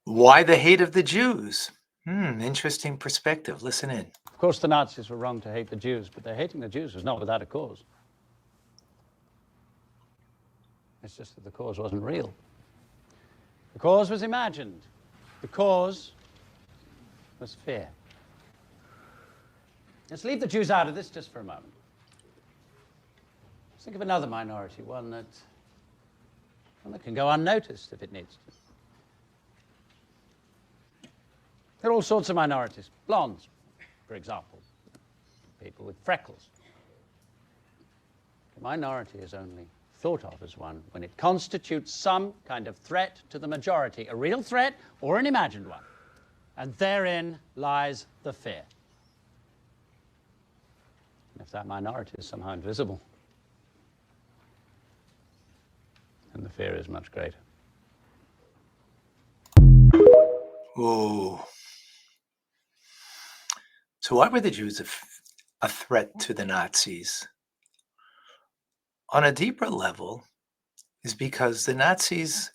Why the hate of the Jews? Interesting perspective. Listen in. Of course, the Nazis were wrong to hate the Jews, but their hating the Jews was not without a cause. It's just that the cause wasn't real. The cause was imagined. The cause was fear. Let's leave the Jews out of this just for a moment. Let's think of another minority, one that can go unnoticed if it needs to. There are all sorts of minorities. Blondes, for example. People with freckles. The minority is only thought of as one when it constitutes some kind of threat to the majority, a real threat or an imagined one. And therein lies the fear. And if that minority is somehow invisible, then the fear is much greater. Ooh. So why were the Jews a threat to the Nazis? On a deeper level, is because the Nazis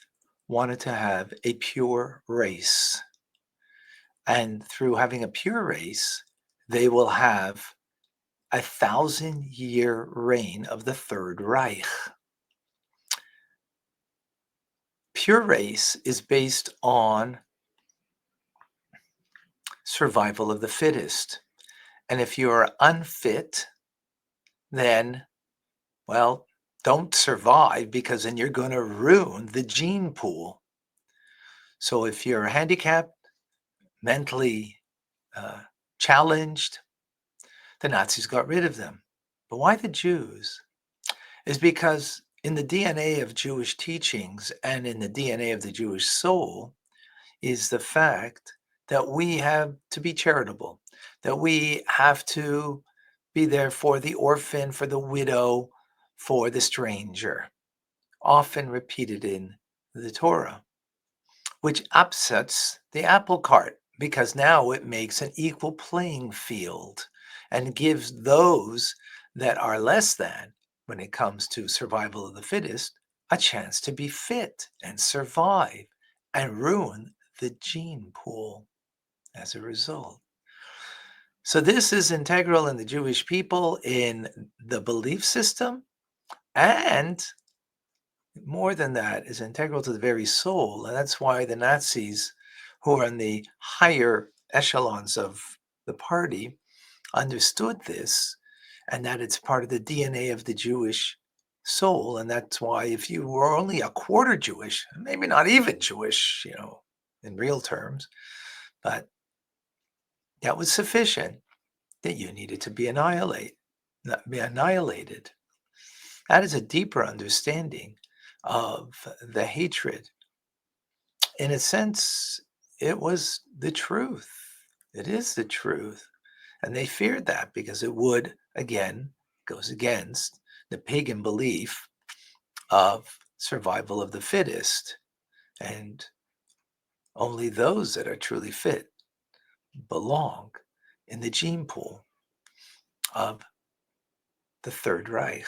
wanted to have a pure race. And through having a pure race, they will have 1,000-year reign of the Third Reich. Pure race is based on survival of the fittest. And if you're unfit, then, well, don't survive, because then you're going to ruin the gene pool. So if you're handicapped, mentally challenged, the Nazis got rid of them. But why the Jews? Is because in the DNA of Jewish teachings and in the DNA of the Jewish soul is the fact that we have to be charitable, that we have to be there for the orphan, for the widow, for the stranger, often repeated in the Torah, which upsets the apple cart, because now it makes an equal playing field and gives those that are less than, when it comes to survival of the fittest, a chance to be fit and survive and ruin the gene pool as a result. So this is integral in the Jewish people, in the belief system, and more than that, is integral to the very soul. And that's why the Nazis, who are in the higher echelons of the party, understood this, and that it's part of the DNA of the Jewish soul. And that's why if you were only a quarter Jewish, maybe not even Jewish, in real terms, but that was sufficient, that you needed to be annihilated. That is a deeper understanding of the hatred. In a sense, it was the truth. It is the truth. And they feared that because it would, again, goes against the pagan belief of survival of the fittest. And only those that are truly fit belong in the gene pool of the Third Reich.